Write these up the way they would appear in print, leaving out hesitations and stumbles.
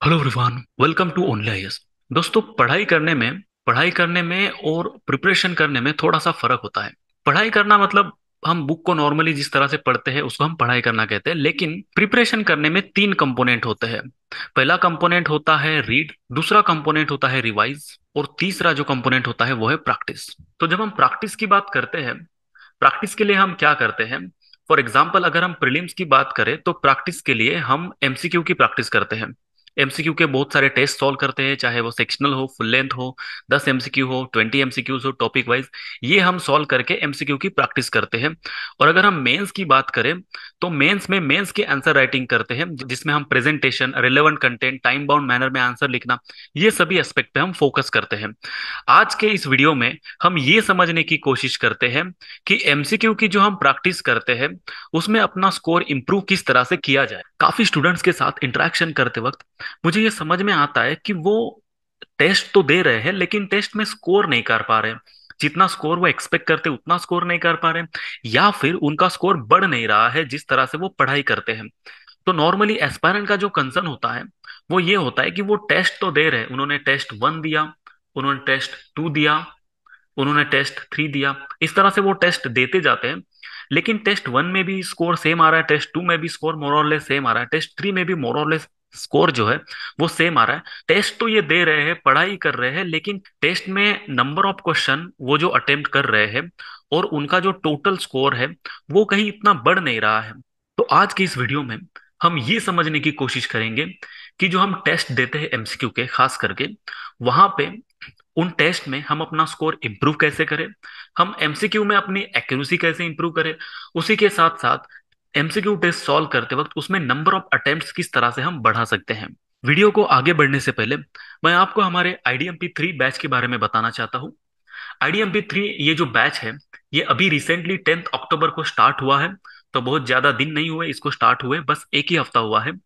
Hello everyone, welcome to Only IAS. दोस्तों, पढ़ाई करने में और प्रिपरेशन करने में थोड़ा सा फर्क होता है। पढ़ाई करना मतलब हम बुक को नॉर्मली जिस तरह से पढ़ते हैं उसको हम पढ़ाई करना कहते हैं, लेकिन प्रिपरेशन करने में तीन कंपोनेंट होते हैं। पहला कंपोनेंट होता है रीड, दूसरा कंपोनेंट होता है रिवाइज, और तीसरा जो कंपोनेंट होता है वो है प्रैक्टिस। तो जब हम प्रैक्टिस की बात करते हैं, प्रैक्टिस के लिए हम क्या करते हैं? फॉर एग्जाम्पल, अगर हम प्रीलिम्स की बात करें तो प्रैक्टिस के लिए हम एमसीक्यू की प्रैक्टिस करते हैं। एमसीक्यू के बहुत सारे टेस्ट सॉल्व करते हैं, चाहे वो सेक्शनल हो, फुल लेंथ हो, 10 एमसीक्यू हो, 20 एमसीक्यूज हो, टॉपिक वाइज। ये हम सॉल्व करके एमसीक्यू की प्रैक्टिस करते हैं। और अगर हम मेंस की बात करें तो मेंस के आंसर राइटिंग करते हैं, जिसमें हम presentation, relevant content, time bound manner में आंसर लिखना, ये सभी एस्पेक्ट पे हम फोकस करते हैं। आज के इस वीडियो में हम ये समझने की कोशिश करते हैं कि एमसीक्यू की जो हम प्रैक्टिस करते हैं उसमें अपना स्कोर इंप्रूव किस तरह से किया जाए। काफी स्टूडेंट्स के साथ इंटरेक्शन करते वक्त मुझे ये समझ में आता है कि वो टेस्ट तो दे रहे हैं लेकिन टेस्ट में स्कोर नहीं कर पा रहे हैं। जितना स्कोर वो एक्सपेक्ट करते उतना स्कोर नहीं कर पा रहे हैं, या फिर उनका स्कोर बढ़ नहीं रहा है जिस तरह से वो पढ़ाई करते हैं। तो नॉर्मली एस्पायरेंट का जो कंसर्न होता है वो ये होता है कि वो टेस्ट तो दे रहे हैं, उन्होंने टेस्ट 1 दिया, उन्होंने टेस्ट 2 दिया, उन्होंने टेस्ट 3 दिया, इस तरह से वो टेस्ट देते जाते हैं। लेकिन टेस्ट 1 में भी स्कोर सेम आ रहा है, टेस्ट 2 में भी स्कोर मोर और लेस सेम आ रहा है, टेस्ट 3 में भी मोर और लेस स्कोर जो है वो सेम आ रहा है। टेस्ट तो ये दे रहे हैं, पढ़ाई कर रहे हैं, लेकिन टेस्ट में नंबर ऑफ क्वेश्चन वो जो अटेम्प्ट कर रहे हैं और उनका जो टोटल स्कोर है वो कहीं इतना बढ़ नहीं रहा है। तो आज की इस वीडियो में हम ये समझने की कोशिश करेंगे कि जो हम टेस्ट देते हैं एमसीक्यू के, खास करके वहां पे उन टेस्ट में हम अपना स्कोर इंप्रूव कैसे करें, हम एमसीक्यू में अपनी एक्यूरेसी कैसे इंप्रूव करें, उसी के साथ साथ एमसीक्यू टेस्ट सॉल्व करते वक्त उसमें नंबर ऑफ अटेम्प्ट्स किस तरह से हम बढ़ा सकते हैं। वीडियो को आगे बढ़ने से पहले मैं आपको हमारे आईडीएमपी 3 बैच के बारे में बताना चाहता हूँ। आईडीएमपी 3 ये जो बैच है ये अभी रिसेंटली 10 अक्टूबर को स्टार्ट हुआ है। तो बहुत ज्यादा दिन नहीं हुए इसको स्टार्ट हुए, बस एक ही हफ्ता हुआ है।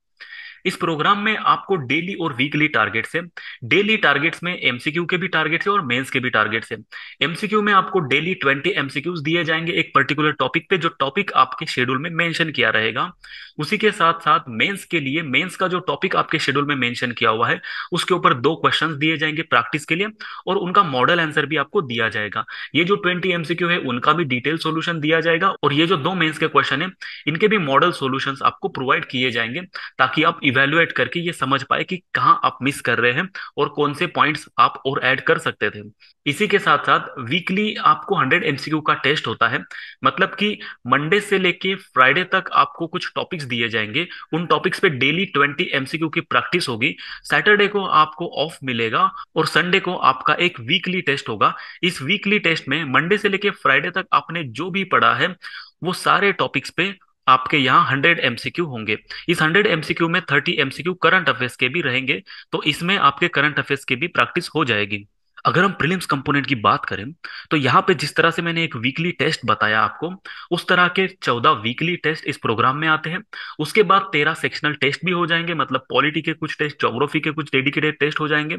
इस प्रोग्राम में आपको डेली और वीकली टारगेट्स है। डेली टारगेट्स में एमसीक्यू के भी टारगेट्स है और मेंस के भी टारगेट्स है। एमसीक्यू में आपको डेली 20 एमसीक्यूज दिए जाएंगे एक पर्टिकुलर टॉपिक पे, जो टॉपिक आपके शेड्यूल में मेंशन किया रहेगा। उसी के साथ साथ मेंस के लिए, मेंस का जो टॉपिक आपके शेड्यूल में मेंशन किया हुआ है उसके ऊपर 2 क्वेश्चंस दिए जाएंगे प्रैक्टिस के लिए, और उनका मॉडल आंसर भी आपको दिया जाएगा। ये जो 20 एमसीक्यू है उनका भी डिटेल सॉल्यूशन दिया जाएगा, और ये जो 2 मेंस के क्वेश्चन है इनके भी मॉडल सॉल्यूशंस आपको प्रोवाइड किए जाएंगे, ताकि आप इवेलुएट करके ये समझ पाए कि कहाँ आप मिस कर रहे हैं और कौन से पॉइंट्स आप और ऐड कर सकते थे। इसी के साथ साथ वीकली आपको 100 एमसीक्यू का टेस्ट होता है। मतलब कि मंडे से लेके फ्राइडे तक आपको कुछ टॉपिक्स दिए जाएंगे, उन टॉपिक्स पे डेली 20 एमसीक्यू की प्रैक्टिस होगी। सैटरडे को आपको ऑफ मिलेगा और संडे को आपका एक वीकली टेस्ट होगा। इस वीकली टेस्ट में मंडे से लेके फ्राइडे तक आपने जो भी पढ़ा है वो सारे टॉपिक्स पे आपके यहाँ 100 एमसीक्यू होंगे। इस 100 एमसीक्यू में 30 एमसीक्यू करंट अफेयर्स के भी रहेंगे, तो इसमें आपके करंट अफेयर्स की भी प्रैक्टिस हो जाएगी। अगर हम प्रीलिम्स कंपोनेंट की बात करें तो यहाँ पे जिस तरह से मैंने एक वीकली टेस्ट बताया आपको, उस तरह के 14 वीकली टेस्ट इस प्रोग्राम में आते हैं। उसके बाद 13 सेक्शनल टेस्ट भी हो जाएंगे, मतलब पॉलिटी के कुछ टेस्ट, ज्योग्राफी के कुछ डेडिकेटेड टेस्ट हो जाएंगे।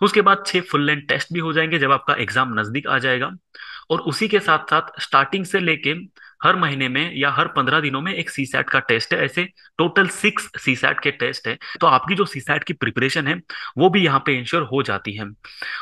उसके बाद 6 फुल लेंथ टेस्ट भी हो जाएंगे जब आपका एग्जाम नजदीक आ जाएगा। और उसी के साथ साथ स्टार्टिंग से लेके हर महीने में या हर 15 दिनों में एक सीसैट का टेस्ट है। ऐसे टोटल 6 सीसैट के टेस्ट है, तो आपकी जो सीसैट की प्रिपरेशन है वो भी यहाँ पे इंश्योर हो जाती है।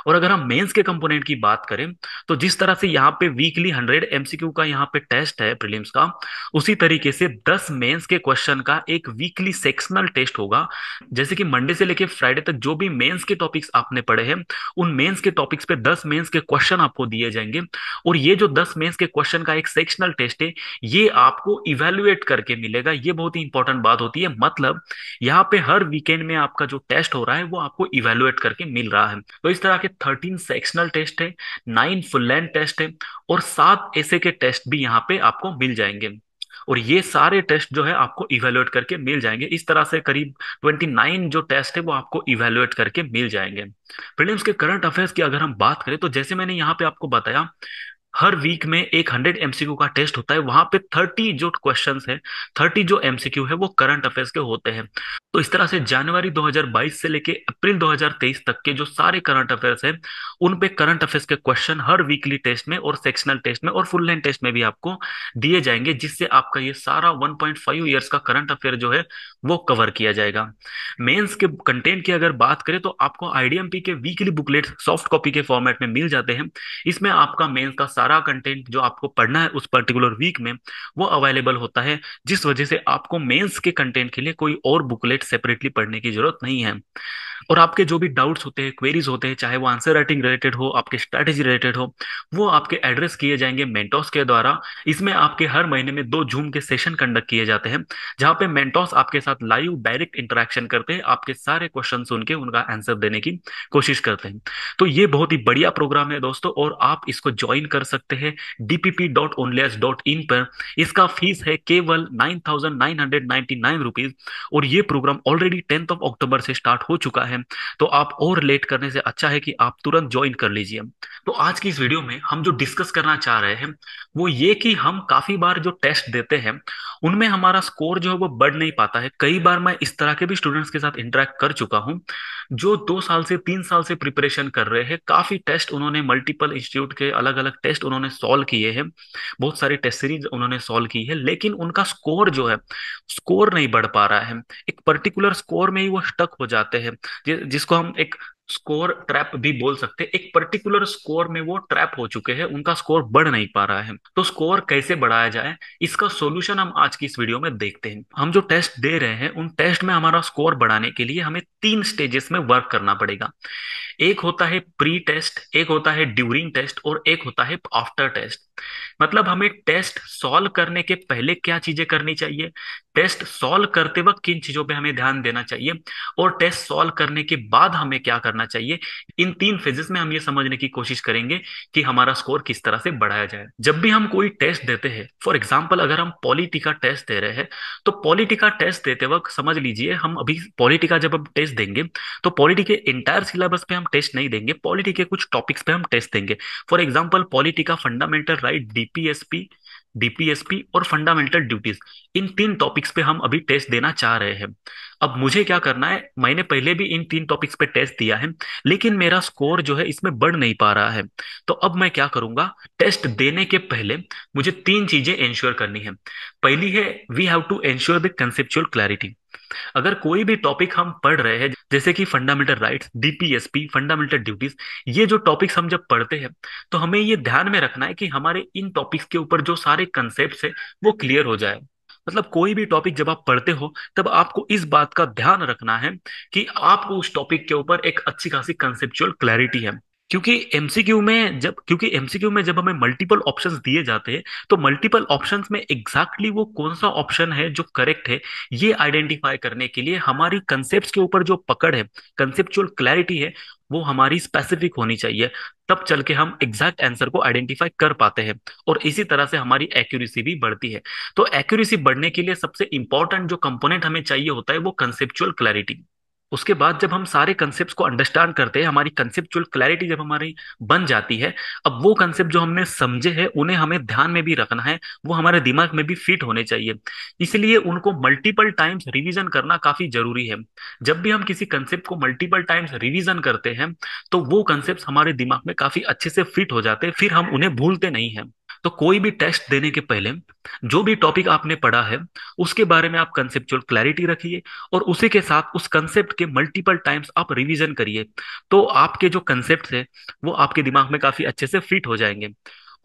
और अगर हम मेंस के कंपोनेंट की बात करें तो जिस तरह से यहाँ पे वीकली 100 एमसीक्यू का यहाँ पे टेस्ट है प्रीलिम्स का, उसी तरीके से 10 मेंस के क्वेश्चन का एक वीकली सेक्शनल टेस्ट होगा। जैसे कि मंडे से लेके फ्राइडे तक जो भी मेंस के टॉपिक्स आपने पढ़े हैं उन मेंस के टॉपिक्स पे 10 मेंस के क्वेश्चन आपको दिए जाएंगे। और ये जो 10 मेंस के क्वेश्चन का एक सेक्शनल टेस्ट है ये आपको इवेलुएट करके मिलेगा। ये बहुत ही इंपॉर्टेंट बात होती है, मतलब यहाँ पे हर वीकेंड में आपका जो टेस्ट हो रहा है वो आपको इवेलुएट करके मिल रहा है। तो इस तरह के 13 सेक्शनल टेस्ट है, 9 फुल लेंथ टेस्ट है, और 7 ऐसे के टेस्ट भी यहाँ पे आपको मिल जाएंगे। और ये सारे टेस्ट जो है आपको इवेलुएट करके मिल जाएंगे। इस तरह से करीब 29 जो टेस्ट है वो आपको इवेलुएट करके मिल जाएंगे। प्रीलिम्स के करंट अफेयर्स की अगर हम बात करें तो जैसे मैंने यहाँ पे आपको बताया, हर वीक में एक 100 एमसीक्यू का टेस्ट होता है। वहां पे 30 जो क्वेश्चंस है, 30 जो एमसीक्यू है वो करंट अफेयर्स के होते हैं। तो इस तरह से जनवरी 2022 से लेके अप्रैल 2023 तक के जो सारे करंट अफेयर्स हैं, उन पे करंट अफेयर्स के क्वेश्चन हर वीकली टेस्ट में और सेक्शनल टेस्ट में और फुल लेंथ टेस्ट में भी आपको दिए जाएंगे, जिससे आपका ये सारा 1.5 ईयर्स का करंट अफेयर जो है वो कवर किया जाएगा। मेंस के कंटेंट की अगर बात करें तो आपको आईडीएमपी के वीकली बुकलेट सॉफ्ट कॉपी के फॉर्मेट में मिल जाते हैं। इसमें आपका मेंस का सारा कंटेंट जो आपको पढ़ना है उस पर्टिकुलर वीक में वो अवेलेबल होता है, जिस वजह से आपको मेंस के कंटेंट के लिए कोई और बुकलेट सेपरेटली पढ़ने की जरूरत नहीं है। और आपके जो भी डाउट्स होते हैं, क्वेरीज होते हैं, चाहे वो आंसर राइटिंग रिलेटेड हो, आपके स्ट्रैटेजी रिलेटेड हो, वो आपके एड्रेस किए जाएंगे मेंटोस के द्वारा। इसमें आपके हर महीने में 2 जूम के सेशन कंडक्ट किए जाते हैं, जहां पे मेंटोस आपके साथ लाइव डायरेक्ट इंटरेक्शन करते हैं, आपके सारे क्वेश्चन सुन के उनका आंसर देने की कोशिश करते हैं। तो ये बहुत ही बढ़िया प्रोग्राम है दोस्तों, और आप इसको ज्वाइन कर सकते हैं dpp.onlyas.in पर। इसका फीस है केवल 9,999 रुपीज, और ये प्रोग्राम ऑलरेडी 10 अक्टूबर से स्टार्ट हो चुका है। तो आप और लेट करने से अच्छा है कि आप तुरंत ज्वाइन कर लीजिए। तो आज की इस वीडियो में हम जो डिस्कस करना चाह रहे हैं वो ये कि हम काफी बार जो टेस्ट देते हैं उनमें हमारा स्कोर जो है वो बढ़ नहीं पाता है। कई बार मैं इस तरह के भी स्टूडेंट्स के साथ इंटरेक्ट कर चुका हूं, जो 2 साल से 3 साल से प्रिपरेशन कर रहे हैं, काफी टेस्ट उन्होंने मल्टीपल इंस्टीट्यूट के अलग अलग टेस्ट उन्होंने सॉल्व किए हैं, बहुत सारी टेस्ट सीरीज उन्होंने सॉल्व की है, लेकिन उनका स्कोर जो है स्कोर नहीं बढ़ पा रहा है। एक पर्टिकुलर स्कोर में ही वो स्टक हो जाते हैं, जिसको हम एक स्कोर ट्रैप भी बोल सकते हैं। एक पर्टिकुलर स्कोर में वो ट्रैप हो चुके हैं, उनका स्कोर बढ़ नहीं पा रहा है। तो स्कोर कैसे बढ़ाया जाए, इसका सॉल्यूशन हम आज की इस वीडियो में देखते हैं। हम जो टेस्ट दे रहे हैं उन टेस्ट में हमारा स्कोर बढ़ाने के लिए हमें 3 स्टेजेस में वर्क करना पड़ेगा। एक होता है प्री टेस्ट, एक होता है ड्यूरिंग टेस्ट, और एक होता है आफ्टर टेस्ट। मतलब हमें टेस्ट सॉल्व करने के पहले क्या चीजें करनी चाहिए, टेस्ट सॉल्व करते वक्त किन चीजों पे हमें ध्यान देना चाहिए, और टेस्ट सॉल्व करने के बाद हमें क्या करना चाहिए। इन 3 फेजेस में हम ये समझने की कोशिश करेंगे कि हमारा स्कोर किस तरह से बढ़ाया जाए। जब भी हम कोई टेस्ट देते हैं, फॉर एग्जाम्पल अगर हम पॉलिटी का टेस्ट दे रहे हैं, तो पॉलिटी का टेस्ट देते वक्त समझ लीजिए, हम अभी पॉलिटी का जब हम टेस्ट देंगे तो पॉलिटी के इंटायर सिलेबस पे हम टेस्ट नहीं देंगे, पॉलिटी के कुछ टॉपिक्स पे हम टेस्ट देंगे। फॉर एग्जांपल पॉलिटी का फंडामेंटल राइट, डीपीएसपी और फंडामेंटल ड्यूटीज, इन 3 टॉपिक्स पे हम अभी टेस्ट देना चाह रहे हैं। अब मुझे क्या करना है, मैंने पहले भी इन 3 टॉपिक्स पे टेस्ट दिया है, लेकिन मेरा स्कोर जो है इसमें बढ़ नहीं पा रहा है। तो अब मैं क्या करूंगा, टेस्ट देने के पहले मुझे 3 चीजें इंश्योर करनी है। पहली है, we have to ensure the conceptual clarity. अगर कोई भी टॉपिक हम पढ़ रहे हैं, जैसे कि fundamental rights, DPSP, fundamental duties, ये जो टॉपिक्स हम जब पढ़ते हैं तो हमें ये ध्यान में रखना है कि हमारे इन टॉपिक्स के ऊपर जो सारे कंसेप्ट है वो क्लियर हो जाए। मतलब कोई भी टॉपिक जब आप पढ़ते हो तब आपको इस बात का ध्यान रखना है कि आपको उस टॉपिक के ऊपर एक अच्छी खासी कंसेप्चुअल क्लैरिटी है। क्योंकि एमसीक्यू में जब हमें मल्टीपल ऑप्शंस दिए जाते हैं, तो मल्टीपल ऑप्शंस में एग्जैक्टली वो कौन सा ऑप्शन है जो करेक्ट है, ये आइडेंटिफाई करने के लिए हमारी कंसेप्ट्स के ऊपर जो पकड़ है, कंसेप्चुअल क्लैरिटी है, वो हमारी स्पेसिफिक होनी चाहिए। तब चल के हम एग्जैक्ट आंसर को आइडेंटिफाई कर पाते हैं, और इसी तरह से हमारी एक्यूरेसी भी बढ़ती है। तो एक्यूरेसी बढ़ने के लिए सबसे इंपॉर्टेंट जो कंपोनेंट हमें चाहिए होता है वो कंसेप्चुअल क्लैरिटी। उसके बाद जब हम सारे कंसेप्ट को अंडरस्टैंड करते हैं, हमारी कंसेप्चुअल क्लैरिटी जब हमारी बन जाती है, अब वो कंसेप्ट जो हमने समझे हैं उन्हें हमें ध्यान में भी रखना है, वो हमारे दिमाग में भी फिट होने चाहिए। इसलिए उनको मल्टीपल टाइम्स रिवीजन करना काफी जरूरी है। जब भी हम किसी कंसेप्ट को मल्टीपल टाइम्स रिवीजन करते हैं तो वो कंसेप्ट हमारे दिमाग में काफी अच्छे से फिट हो जाते हैं, फिर हम उन्हें भूलते नहीं हैं। तो कोई भी टेस्ट देने के पहले जो भी टॉपिक आपने पढ़ा है उसके बारे में आप कंसेप्चुअल क्लैरिटी रखिए, और उसी के साथ उस कंसेप्ट के मल्टीपल टाइम्स आप रिवीजन करिए। तो आपके जो कंसेप्ट है वो आपके दिमाग में काफी अच्छे से फिट हो जाएंगे।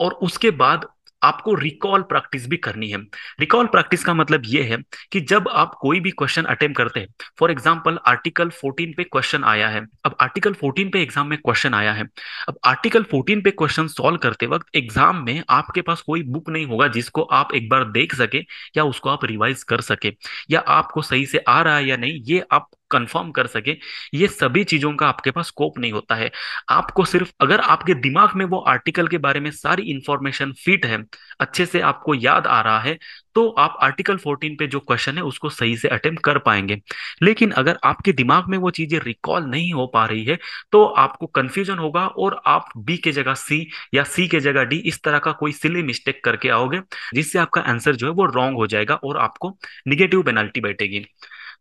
और उसके बाद आपको रिकॉल प्रैक्टिस भी करनी है। रिकॉल प्रैक्टिस का मतलब ये है कि जब आप कोई भी क्वेश्चन अटेम्प्ट करते हैं, फॉर एग्जांपल आर्टिकल 14 पे क्वेश्चन आया है, अब आर्टिकल 14 पे एग्जाम में क्वेश्चन आया है, अब आर्टिकल 14 पे क्वेश्चन सॉल्व करते वक्त एग्जाम में आपके पास कोई बुक नहीं होगा जिसको आप एक बार देख सके, या उसको आप रिवाइज कर सके, या आपको सही से आ रहा है या नहीं ये आप कंफर्म कर सके। ये सभी चीजों का आपके पास स्कोप नहीं होता है। आपको सिर्फ अगर आपके दिमाग में वो आर्टिकल के बारे में सारी इंफॉर्मेशन फिट है, अच्छे से आपको याद आ रहा है, तो आप आर्टिकल 14 पे जो क्वेश्चन है उसको सही से अटेम्प्ट कर पाएंगे। लेकिन अगर आपके दिमाग में वो चीजें रिकॉल नहीं हो पा रही है तो आपको कंफ्यूजन होगा, और आप बी के जगह सी या सी के जगह डी इस तरह का कोई सिली मिस्टेक करके आओगे, जिससे आपका आंसर जो है वो रॉन्ग हो जाएगा और आपको निगेटिव पेनल्टी बैठेगी।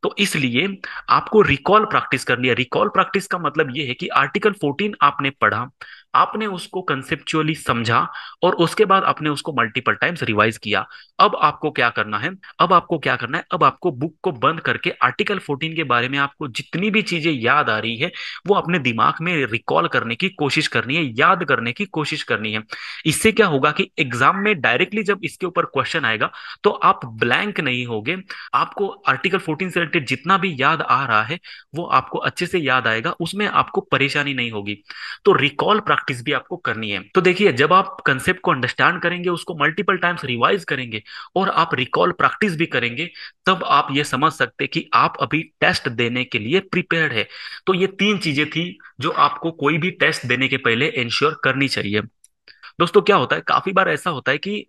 तो इसलिए आपको रिकॉल प्रैक्टिस करनी है। रिकॉल प्रैक्टिस का मतलब ये है कि आर्टिकल 14 आपने पढ़ा, आपने उसको कंसेप्चुअली समझा, और उसके बाद आपने उसको मल्टीपल टाइम्स रिवाइज किया। अब आपको क्या करना है, अब आपको बुक को बंद करके आर्टिकल 14 के बारे में आपको जितनी भी चीजें याद आ रही है वो अपने दिमाग में रिकॉल करने की कोशिश करनी है, याद करने की कोशिश करनी है। इससे क्या होगा कि एग्जाम में डायरेक्टली जब इसके ऊपर क्वेश्चन आएगा तो आप ब्लैंक नहीं होगे, आपको आर्टिकल 14 से रिलेटेड जितना भी याद आ रहा है वो आपको अच्छे से याद आएगा, उसमें आपको परेशानी नहीं होगी। तो रिकॉल प्रैक्टिस भी आपको करनी है। तो देखिए, जब आप कंसेप्ट को अंडरस्टैंड करेंगे, उसको मल्टीपल टाइम्स रिवाइज करेंगे और आप रिकॉल प्रैक्टिस भी करेंगे, तब आप ये समझ सकते कि आप अभी टेस्ट देने के लिए प्रिपेयर्ड है। तो ये तीन चीजें थी जो आपको कोई भी टेस्ट देने के पहले इंश्योर करनी चाहिए। दोस्तों, क्या होता है, काफी बार ऐसा होता है कि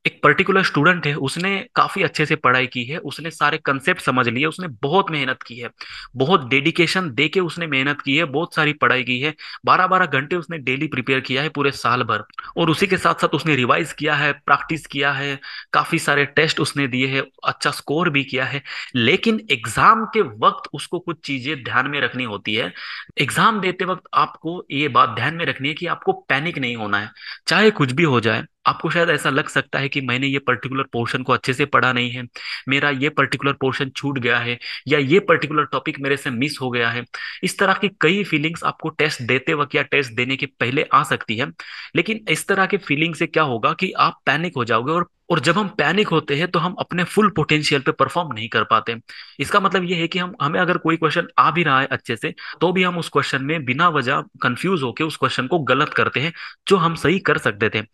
एक पर्टिकुलर स्टूडेंट है, उसने काफी अच्छे से पढ़ाई की है, उसने सारे कंसेप्ट समझ लिए, उसने बहुत मेहनत की है, बहुत डेडिकेशन दे के उसने मेहनत की है, बहुत सारी पढ़ाई की है, 12-12 घंटे उसने डेली प्रिपेयर किया है पूरे साल भर, और उसी के साथ साथ उसने रिवाइज किया है, प्रैक्टिस किया है, काफी सारे टेस्ट उसने दिए हैं, अच्छा स्कोर भी किया है। लेकिन एग्जाम के वक्त उसको कुछ चीजें ध्यान में रखनी होती है। एग्जाम देते वक्त आपको ये बात ध्यान में रखनी है कि आपको पैनिक नहीं होना है, चाहे कुछ भी हो जाए। आपको शायद ऐसा लग सकता है कि मैंने ये पर्टिकुलर पोर्शन को अच्छे से पढ़ा नहीं है, मेरा ये पर्टिकुलर पोर्शन छूट गया है, या ये पर्टिकुलर टॉपिक मेरे से मिस हो गया है। इस तरह की कई फीलिंग्स आपको टेस्ट देते वक्त या टेस्ट देने के पहले आ सकती है। लेकिन इस तरह के फीलिंग से क्या होगा कि आप पैनिक हो जाओगे, और जब हम पैनिक होते हैं तो हम अपने फुल पोटेंशियल पे परफॉर्म नहीं कर पाते। इसका मतलब ये है कि हम हमें अगर कोई क्वेश्चन आ भी रहा है अच्छे से, तो भी हम उस क्वेश्चन में बिना वजह कंफ्यूज होकर उस क्वेश्चन को गलत करते हैं, जो हम सही कर सकते थे।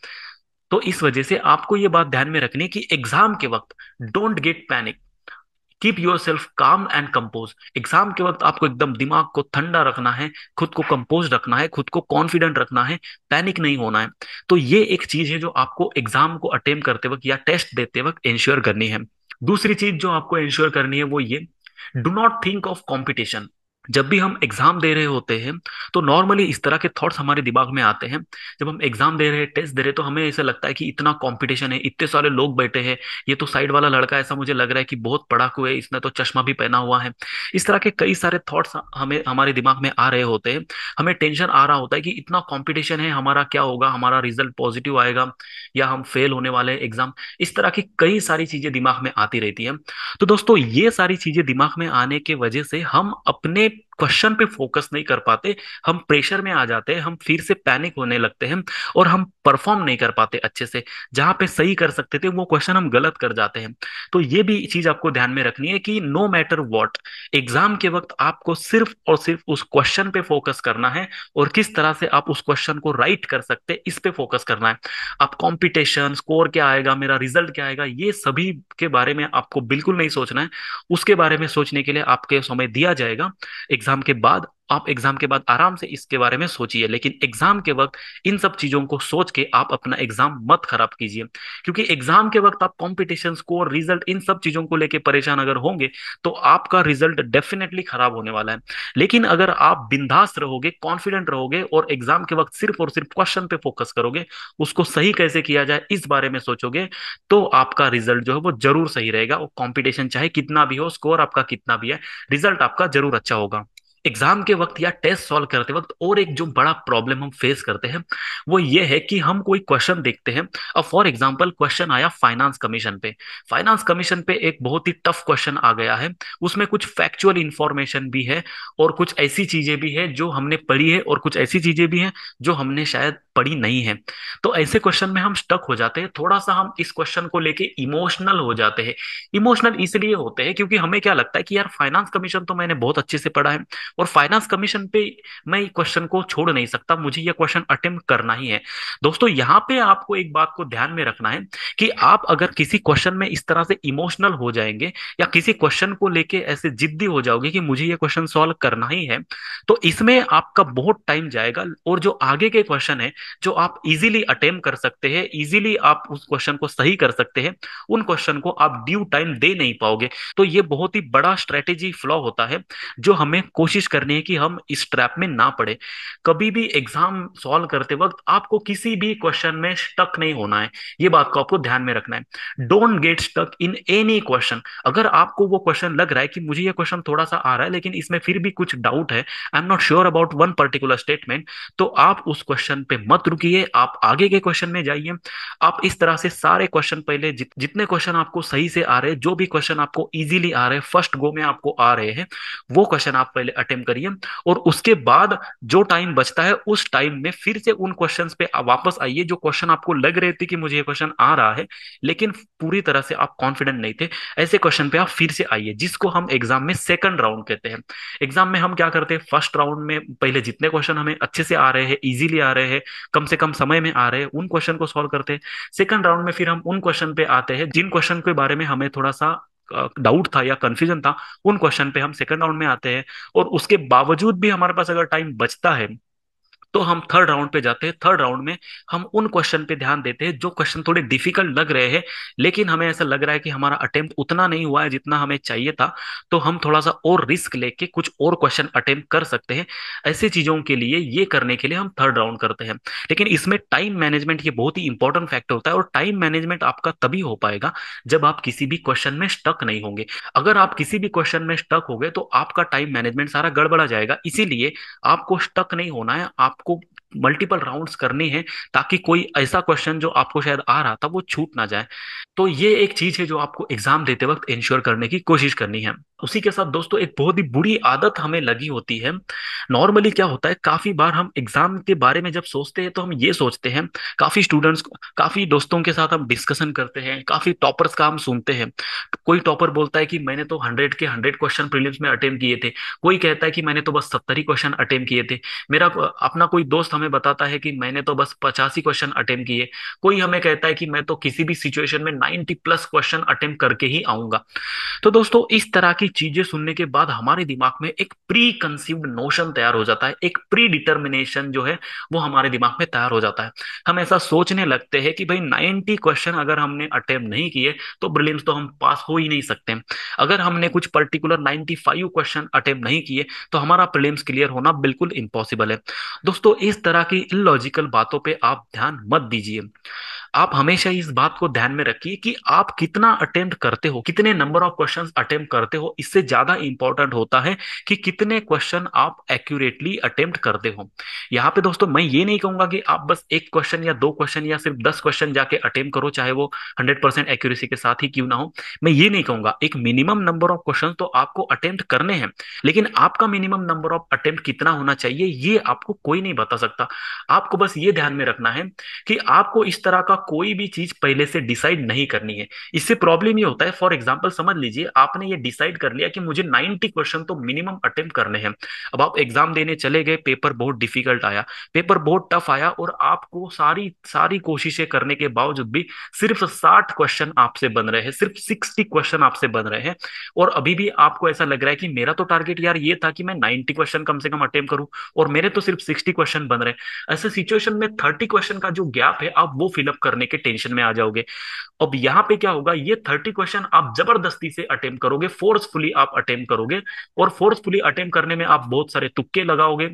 तो इस वजह से आपको ये बात ध्यान में रखनी है कि एग्जाम के वक्त don't get panic, keep your self काम एंड कंपोज। एग्जाम के वक्त आपको एकदम दिमाग को ठंडा रखना है, खुद को कंपोज रखना है, खुद को कॉन्फिडेंट रखना है, पैनिक नहीं होना है। तो ये एक चीज है जो आपको एग्जाम को अटेम्प्ट करते वक्त या टेस्ट देते वक्त इंश्योर करनी है। दूसरी चीज जो आपको इंश्योर करनी है वो ये, do not think of competition. जब भी हम एग्जाम दे रहे होते हैं तो नॉर्मली इस तरह के थॉट्स हमारे दिमाग में आते हैं। जब हम एग्जाम दे रहे हैं, टेस्ट दे रहे हैं, तो हमें ऐसा लगता है कि इतना कंपटीशन है, इतने सारे लोग बैठे हैं, ये तो साइड वाला लड़का ऐसा मुझे लग रहा है कि बहुत पढ़ाकू है, इसने तो चश्मा भी पहना हुआ है। इस तरह के कई सारे थॉट्स हमें हमारे दिमाग में आ रहे होते हैं। हमें टेंशन आ रहा होता है कि इतना कंपटीशन है, हमारा क्या होगा, हमारा रिजल्ट पॉजिटिव आएगा या हम फेल होने वाले एग्जाम। इस तरह की कई सारी चीजें दिमाग में आती रहती है। तो दोस्तों, ये सारी चीजें दिमाग में आने के वजह से हम अपने क्वेश्चन पे फोकस नहीं कर पाते, हम प्रेशर में आ जाते हैं, हम फिर से पैनिक होने लगते हैं, और हम परफॉर्म नहीं कर पाते अच्छे से। जहां पे सही कर सकते थे वो क्वेश्चन हम गलत कर जाते हैं। तो ये भी चीज आपको ध्यान में रखनी है कि नो मैटर व्हाट, एग्जाम के वक्त आपको सिर्फ और सिर्फ उस क्वेश्चन पे फोकस करना है, और किस तरह से आप उस क्वेश्चन को राइट कर सकते हैं इस पे फोकस करना है। आप कंपटीशन, स्कोर क्या आएगा, मेरा रिजल्ट क्या आएगा, ये सभी के बारे में आपको बिल्कुल नहीं सोचना है। उसके बारे में सोचने के लिए आपके समय दिया जाएगा एग्जाम के बाद। आप एग्जाम के बाद आराम से इसके बारे में सोचिए, लेकिन एग्जाम के वक्त इन सब चीजों को सोच के आप अपना एग्जाम मत खराब कीजिए। क्योंकि एग्जाम के वक्त आप कंपटीशन, स्कोर, रिजल्ट, इन सब चीजों को लेके परेशान अगर होंगे तो आपका रिजल्ट डेफिनेटली खराब होने वाला है। लेकिन अगर आप बिंदास रहोगे, कॉन्फिडेंट रहोगे, और एग्जाम के वक्त सिर्फ और सिर्फ क्वेश्चन पे फोकस करोगे, उसको सही कैसे किया जाए इस बारे में सोचोगे, तो आपका रिजल्ट जो है वो जरूर सही रहेगा। वो कंपटीशन चाहे कितना भी हो, स्कोर आपका कितना भी है, रिजल्ट आपका जरूर अच्छा होगा। एग्जाम के वक्त या टेस्ट सॉल्व करते वक्त और एक जो बड़ा प्रॉब्लम हम फेस करते हैं वो ये है कि हम कोई क्वेश्चन देखते हैं। अब फॉर एग्जांपल क्वेश्चन आया फाइनेंस कमीशन पे, फाइनेंस कमीशन पे एक बहुत ही टफ क्वेश्चन आ गया है, उसमें कुछ फैक्चुअल इंफॉर्मेशन भी है, और कुछ ऐसी चीजें भी है जो हमने पढ़ी है, और कुछ ऐसी चीजें भी हैं जो हमने शायद पढ़ी नहीं है। तो ऐसे क्वेश्चन में हम स्टक हो जाते हैं, थोड़ा सा हम इस क्वेश्चन को लेके इमोशनल हो जाते हैं। इमोशनल इसलिए होते हैं क्योंकि हमें क्या लगता है कि यार फाइनेंस कमीशन तो मैंने बहुत अच्छे से पढ़ा है, और फाइनेंस कमीशन पे मैं क्वेश्चन को छोड़ नहीं सकता, मुझे यह क्वेश्चन अटेम्प्ट करना ही है। दोस्तों, यहाँ पे आपको एक बात को ध्यान में रखना है कि आप अगर किसी क्वेश्चन में इस तरह से इमोशनल हो जाएंगे, या किसी क्वेश्चन को लेके ऐसे जिद्दी हो जाओगे कि मुझे ये क्वेश्चन सॉल्व करना ही है, तो इसमें आपका बहुत टाइम जाएगा, और जो आगे के क्वेश्चन है जो आप इजीली अटेम्प्ट कर सकते हैं, इजीली आप उस क्वेश्चन को सही कर सकते हैं, उन क्वेश्चन को आप ड्यू टाइम दे नहीं पाओगे। तो ये बहुत ही बड़ा स्ट्रेटेजी फ्लॉ होता है, जो हमें कोशिश करनी है कि हम इस ट्रैप में ना पड़े। कभी भी एग्जाम सॉल्व करते वक्त आपको किसी भी क्वेश्चन में स्टक नहीं होना है, ये बात को आपको ध्यान में रखना है। Don't get stuck in any question. अगर आपको वो क्वेश्चन लग रहा है कि मुझे ये क्वेश्चन थोड़ा सा आ रहा है लेकिन इसमें फिर भी कुछ डाउट है, I am not sure about one particular statement, तो आप उस क्वेश्चन पे मत रुकिए, आप आगे के क्वेश्चन में जाइए। आप इस तरह से सारे क्वेश्चन पहले जितने क्वेश्चन आपको सही से आ रहे हैं, जो भी क्वेश्चन आपको इजीली आ रहे हैं, फर्स्ट गो में आपको आ रहे हैं, वो क्वेश्चन आप पहले अटेम्प्ट करिए। और उसके बाद जो टाइम बचता है उस टाइम में फिर से उन क्वेश्चंस पे वापस आइए जो क्वेश्चन आपको लग रहे थे कि मुझे ये क्वेश्चन आ रहा है लेकिन पूरी तरह से आप कॉन्फिडेंट नहीं थे, ऐसे क्वेश्चन पे आप फिर से आइए, जिसको हम एग्जाम में सेकंड राउंड कहते हैं। एग्जाम में हम क्या करते हैं, फर्स्ट राउंड में पहले जितने क्वेश्चन हमें अच्छे से आ रहे हैं, इजीली आ रहे हैं, कम से कम समय में आ रहे हैं, उन क्वेश्चन को सॉल्व करते हैं। सेकंड राउंड में फिर हम उन क्वेश्चन पे आते हैं जिन क्वेश्चन के बारे में हमें थोड़ा सा डाउट था या कंफ्यूजन था, उन क्वेश्चन पे हम सेकंड राउंड में आते हैं। और उसके बावजूद भी हमारे पास अगर टाइम बचता है तो हम थर्ड राउंड पे जाते हैं। थर्ड राउंड में हम उन क्वेश्चन पे ध्यान देते हैं जो क्वेश्चन थोड़े डिफिकल्ट लग रहे हैं, लेकिन हमें ऐसा लग रहा है कि हमारा अटेम्प्ट उतना नहीं हुआ है जितना हमें चाहिए था, तो हम थोड़ा सा और रिस्क लेके कुछ और क्वेश्चन अटेम्प्ट कर सकते हैं। ऐसी चीजों के लिए, ये करने के लिए हम थर्ड राउंड करते हैं। लेकिन इसमें टाइम मैनेजमेंट ये बहुत ही इंपॉर्टेंट फैक्टर होता है, और टाइम मैनेजमेंट आपका तभी हो पाएगा जब आप किसी भी क्वेश्चन में स्टक नहीं होंगे। अगर आप किसी भी क्वेश्चन में स्टक हो गए तो आपका टाइम मैनेजमेंट सारा गड़बड़ा जाएगा। इसीलिए आपको स्टक नहीं होना है, आपको मल्टीपल राउंड्स करने हैं, ताकि कोई ऐसा क्वेश्चन जो आपको शायद आ रहा था वो छूट ना जाए। तो ये एक चीज है जो आपको एग्जाम देते वक्त इंश्योर करने की कोशिश करनी है। उसी के साथ दोस्तों एक बहुत ही बुरी आदत हमें लगी होती है। नॉर्मली क्या होता है, काफी बार हम एग्जाम के बारे में जब सोचते हैं तो हम ये सोचते हैं, काफी स्टूडेंट्स, काफी दोस्तों के साथ हम डिस्कशन करते हैं, काफी टॉपर्स का हम सुनते हैं। कोई टॉपर बोलता है कि मैंने तो 100 के 100 क्वेश्चन प्रीलिम्स में अटेम्प्ट किए थे, कोई कहता है कि मैंने तो बस 70 ही क्वेश्चन अटेम्प्ट किए थे। मेरा अपना कोई दोस्त हमें बताता है कि मैंने तो बस 85 क्वेश्चन अटेम्प्ट किए। कोई हमें कहता है कि मैं तो किसी भी सिचुएशन में 90+ क्वेश्चन अटेम्प्ट करके ही आऊंगा। तो दोस्तों इस तरह की चीजें सुनने के बाद हमारे दिमाग में एक प्री कंसीव्ड नोशन तैयार हो जाता है, एक प्री डिटर्मिनेशन जो है वो हमारे दिमाग में तैयार हो जाता है। हम ऐसा सोचने लगते हैं कि भाई 90 क्वेश्चन अगर हमने अटेम्प्ट नहीं किए तो प्रीलिम्स तो हम पास हो ही नहीं सकते। अगर हमने कुछ पर्टिकुलर 95 क्वेश्चन अटेम्प्ट नहीं किए तो हमारा प्रीलिम्स क्लियर होना बिल्कुल इम्पॉसिबल है। दोस्तों इस तरह की इलॉजिकल बातों पे आप ध्यान मत दीजिए। आप हमेशा इस बात को ध्यान में रखिए कि आप कितना अटेम्प्ट करते हो, कितने नंबर ऑफ क्वेश्चंस अटेम्प्ट करते हो, इससे ज्यादा इंपॉर्टेंट होता है कि कितने क्वेश्चन आप एक्यूरेटली अटेम्प्ट करते हो। यहाँ पे दोस्तों मैं ये नहीं कहूंगा कि आप बस एक क्वेश्चन या दो क्वेश्चन या सिर्फ 10 क्वेश्चन जाके अटेम्प्ट करो, चाहे वो 100% एक्यूरेसी के साथ ही क्यों ना हो। मैं ये नहीं कहूंगा, एक मिनिमम नंबर ऑफ क्वेश्चन तो आपको अटेम्प्ट करने हैं, लेकिन आपका मिनिमम नंबर ऑफ अटेम्प्ट कितना होना चाहिए ये आपको कोई नहीं बता सकता। आपको बस ये ध्यान में रखना है कि आपको इस तरह का कोई भी चीज पहले से डिसाइड नहीं करनी है। इससे प्रॉब्लम ये होता है, फॉर एग्जांपल समझ लीजिए आपने ये डिसाइड कर लिया कि मुझे 90 क्वेश्चन तो मिनिमम अटेम्प्ट करने हैं। अब आप एग्जाम देने चले गए, पेपर बहुत डिफिकल्ट आया, पेपर बहुत टफ आया, और आपको सारी सारी कोशिशें करने के बावजूद भी सिर्फ 60 क्वेश्चन आपसे बन रहे हैं, सिर्फ 60 क्वेश्चन आपसे बन रहे हैं। और अभी भी आपको ऐसा लग रहा है कि मेरा तो टारगेट यार ये था कि मैं 90 क्वेश्चन कम से कम अटेम्प्ट करूं, और मेरे तो सिर्फ 60 क्वेश्चन बन रहे हैं। ऐसे सिचुएशन में 30 क्वेश्चन का जो गैप है आप वो फिलअप करने के टेंशन में आ जाओगे। अब यहाँ पे क्या होगा, ये 30 क्वेश्चन आप जबरदस्ती से अटेम्प्ट करोगे, फोर्सफुली आप अटेम्प्ट करोगे, और फोर्सफुली अटेम्प्ट करने में आप बहुत सारे तुक्के लगाओगे।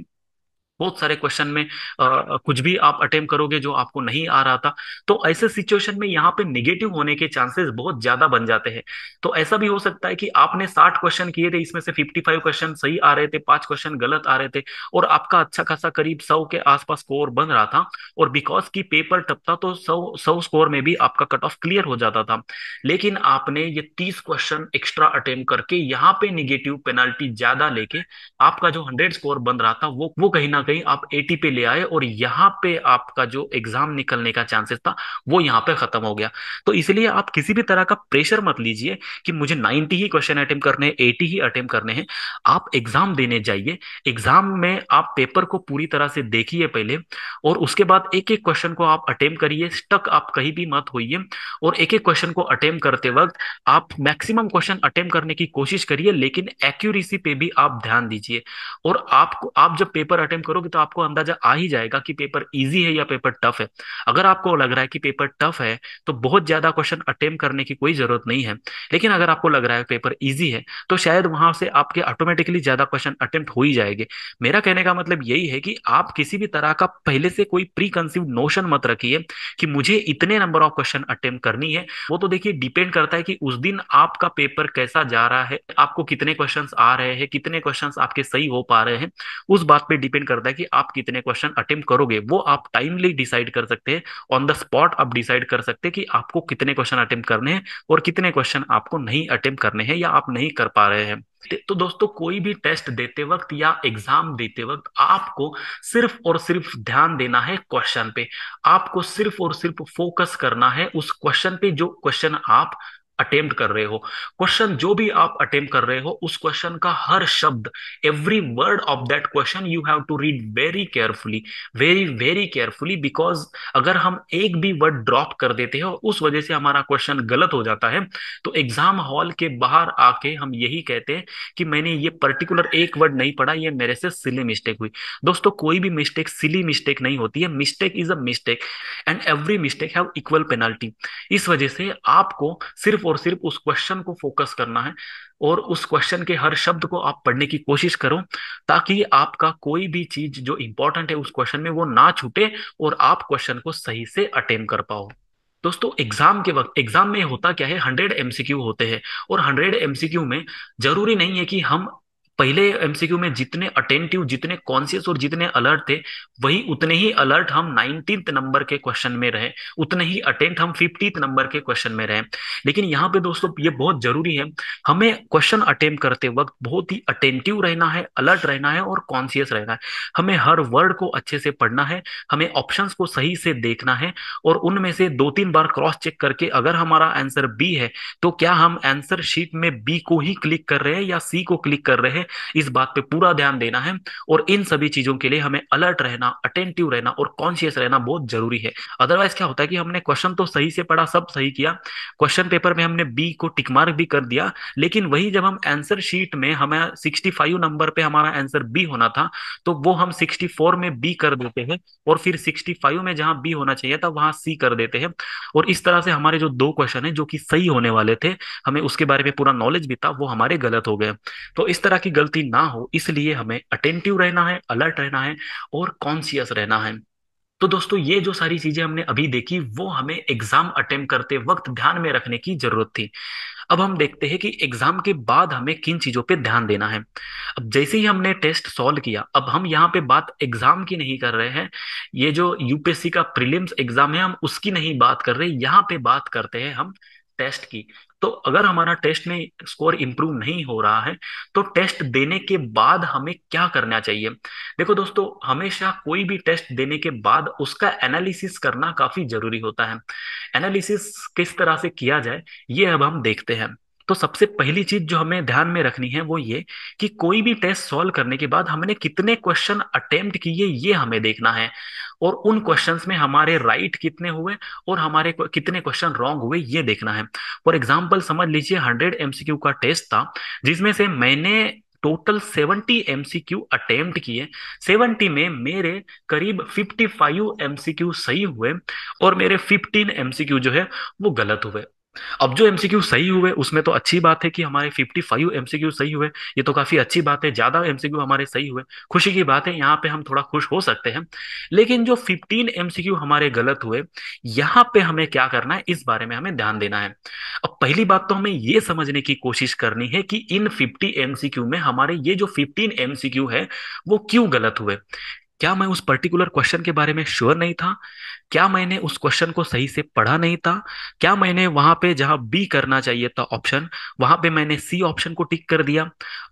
बहुत सारे क्वेश्चन में कुछ भी आप अटेम्प्ट करोगे जो आपको नहीं आ रहा था। तो ऐसे सिचुएशन में यहाँ पे निगेटिव होने के चांसेस बहुत ज्यादा बन जाते हैं। तो ऐसा भी हो सकता है कि आपने 60 क्वेश्चन किए थे, इसमें से 55 क्वेश्चन सही आ रहे थे, 5 क्वेश्चन गलत आ रहे थे, और आपका अच्छा खासा करीब 100 के आसपास स्कोर बन रहा था। और बिकॉज की पेपर टफ था तो 100 स्कोर में भी आपका कट ऑफ क्लियर हो जाता था। लेकिन आपने ये 30 क्वेश्चन एक्स्ट्रा अटेम्प्ट करके यहाँ पे निगेटिव पेनाल्टी ज्यादा लेके आपका जो 100 स्कोर बन रहा था वो कहीं ना कहीं आप 80 पे ले आए, और यहाँ पे आपका जो एग्जाम निकलने का चांसेस था वो यहाँ पे खत्म हो गया। तो इसलिए आप किसी भी तरह का प्रेशर मत लीजिए कि मुझे 90 ही क्वेश्चन अटेम्प्ट करने हैं, 80 ही अटेम्प्ट करने हैं। आप एग्जाम देने जाइए, एग्जाम में आप पेपर को पूरी तरह से देखिए पहले, और उसके बाद एक एक क्वेश्चन को आप अटेम्प्ट करिए, स्टक आप कहीं भी मत होइए। और एक एक क्वेश्चन को अटेम्प्ट करते वक्त आप मैक्सिमम क्वेश्चन अटेम्प्ट करने की कोशिश करिए, लेकिन एक्यूरेसी पे भी आप ध्यान दीजिए। और आप जब पेपर अटेम्प्ट करोगे तो आपको अंदाजा आ ही जाएगा कि पेपर इजी है या पेपर टफ है। अगर आपको लग रहा है कि पेपर टफ है तो बहुत ज्यादा क्वेश्चन अटेम्प्ट करने की कोई जरूरत नहीं है। लेकिन अगर आपको लग रहा है पेपर इजी है तो शायद वहां से आपके ऑटोमेटिकली ज्यादा क्वेश्चन अटेम्प्ट हो ही जाएंगे। मेरा कहने का मतलब यही है कि आप किसी भी तरह का पहले से कोई प्री कंसीव नोशन मत रखिए कि मुझे इतने नंबर ऑफ क्वेश्चन अटेम्प्ट करनी है। वो तो देखिए डिपेंड करता है कि उस दिन आपका पेपर कैसा जा रहा है, आपको कितने क्वेश्चंस आ रहे हैं, कितने क्वेश्चंस आपके सही हो पा रहे हैं। उस बात पे डिपेंड करता है कि आप कितने क्वेश्चन अटेम्प्ट करोगे। वो आप टाइमली डिसाइड कर सकते हैं, ऑन द स्पॉट आप डिसाइड कर सकते हैं कि आपको कितने क्वेश्चन अटेम्प्ट करने हैं और कितने क्वेश्चन आपको नहीं अटेम्प्ट करने हैं या आप नहीं कर पा रहे हैं। तो दोस्तों कोई भी टेस्ट देते वक्त या एग्जाम देते वक्त आपको सिर्फ और सिर्फ ध्यान देना है क्वेश्चन पे। आपको सिर्फ और सिर्फ फोकस करना है उस क्वेश्चन पे जो क्वेश्चन आप अटेम्प्ट कर रहे हो। क्वेश्चन जो भी आप अटेम्प्ट कर रहे हो उस क्वेश्चन का हर शब्द, every word of that question you have to read very carefully, very very carefully. Because अगर हम एक भी वर्ड ड्रॉप कर देते हैं और उस वजह से हमारा क्वेश्चन गलत हो जाता है तो एग्जाम हॉल के बाहर आके हम यही कहते हैं कि मैंने ये पर्टिकुलर एक वर्ड नहीं पढ़ा, ये मेरे से सिली मिस्टेक हुई। दोस्तों कोई भी मिस्टेक सिली मिस्टेक नहीं होती है। Mistake is a mistake and every mistake have equal penalty. इस वजह से आपको सिर्फ और सिर्फ उस क्वेश्चन को फोकस करना है और उस क्वेश्चन के हर शब्द को आप पढ़ने की कोशिश करो ताकि आपका कोई भी चीज जो इंपॉर्टेंट है उस क्वेश्चन में वो ना छूटे और आप क्वेश्चन को सही से अटेम्प्ट कर पाओ। दोस्तों एग्जाम के वक्त, एग्जाम में होता क्या है, 100 एमसीक्यू होते हैं और 100 एमसीक्यू में जरूरी नहीं है कि हम पहले एमसीक्यू में जितने अटेंटिव, जितने कॉन्शियस और जितने अलर्ट थे वही उतने ही अलर्ट हम 19th नंबर के क्वेश्चन में रहे, उतने ही अटेंट हम 50th नंबर के क्वेश्चन में रहे। लेकिन यहाँ पे दोस्तों ये बहुत जरूरी है, हमें क्वेश्चन अटेम्प्ट करते वक्त बहुत ही अटेंटिव रहना है, अलर्ट रहना है और कॉन्शियस रहना है। हमें हर वर्ड को अच्छे से पढ़ना है, हमें ऑप्शंस को सही से देखना है और उनमें से 2-3 बार क्रॉस चेक करके अगर हमारा आंसर बी है तो क्या हम आंसर शीट में बी को ही क्लिक कर रहे हैं या सी को क्लिक कर रहे हैं, इस बात पे पूरा ध्यान देना है। और इन सभी चीजों के लिए हमें अलर्ट रहना, अटेंटिव रहना और कॉन्शियस रहना बहुत जरूरी है। अदरवाइज क्या होता है कि हमने क्वेश्चन तो सही से पढ़ा, सब सही किया, क्वेश्चन पेपर में हमने बी को टिक मार्क भी कर दिया, लेकिन वही जब हम आंसर शीट में हमें 65 नंबर पे हमारा आंसर बी होना था तो वो हम 64 में बी कर देते हैं और फिर 65 में जहां बी होना चाहिए था वहां सी कर देते हैं। और इस तरह से हमारे जो दो क्वेश्चन है जो कि सही होने वाले थे, हमें उसके बारे में पूरा नॉलेज भी था, वो हमारे गलत हो गए। तो इस तरह की गलती ना हो इसलिए हमें अटेंटिव रहना है, अलर्ट रहना है और कॉन्शियस रहना है। तो दोस्तों ये जो सारी चीजें हमने अभी देखी वो हमें एग्जाम अटेम्प्ट करते वक्त ध्यान में रखने की जरूरत थी। अब हम देखते हैं कि एग्जाम के बाद हमें किन चीजों पे ध्यान देना है। अब जैसे ही हमने टेस्ट सॉल्व किया, अब हम यहाँ पे बात एग्जाम की नहीं कर रहे हैं, ये जो यूपीएससी का प्रीलिम्स एग्जाम है हम उसकी नहीं बात कर रहे, यहाँ पे बात करते हैं हम टेस्ट की। तो अगर हमारा टेस्ट में स्कोर इंप्रूव नहीं हो रहा है तो टेस्ट देने के बाद हमें क्या करना चाहिए। देखो दोस्तों हमेशा कोई भी टेस्ट देने के बाद उसका एनालिसिस करना काफी जरूरी होता है। एनालिसिस किस तरह से किया जाए ये अब हम देखते हैं। तो सबसे पहली चीज जो हमें ध्यान में रखनी है वो ये कि कोई भी टेस्ट सॉल्व करने के बाद हमने कितने क्वेश्चन अटेम्प्ट किए ये हमें देखना है और उन क्वेश्चंस में हमारे राइट कितने हुए और हमारे कितने क्वेश्चन रॉन्ग हुए ये देखना है। फॉर एग्जाम्पल समझ लीजिए 100 एमसीक्यू का टेस्ट था जिसमें से मैंने टोटल 70 एमसीक्यू अटेम्प्ट किए। 70 में मेरे करीब 55 एमसीक्यू सही हुए और मेरे 15 एमसीक्यू जो है वो गलत हुए। अब जो एमसीक्यू सही हुए उसमें तो अच्छी बात है कि हमारे 55 एमसीक्यू सही हुए, ये तो काफी अच्छी बात है, ज्यादा एमसीक्यू हमारे सही हुए, खुशी की बात है, यहाँ पे हम थोड़ा खुश हो सकते हैं। लेकिन जो 15 एमसीक्यू हमारे गलत हुए, यहाँ पे हमें क्या करना है इस बारे में हमें ध्यान देना है। अब पहली बात तो हमें ये समझने की कोशिश करनी है कि इन 50 एमसीक्यू में हमारे ये जो 15 एमसीक्यू है वो क्यों गलत हुए। क्या मैं उस पर्टिकुलर क्वेश्चन के बारे में श्योर नहीं था? क्या मैंने उस क्वेश्चन को सही से पढ़ा नहीं था? क्या मैंने वहां पे जहां बी करना चाहिए था ऑप्शन, वहां पे मैंने सी ऑप्शन को टिक कर दिया?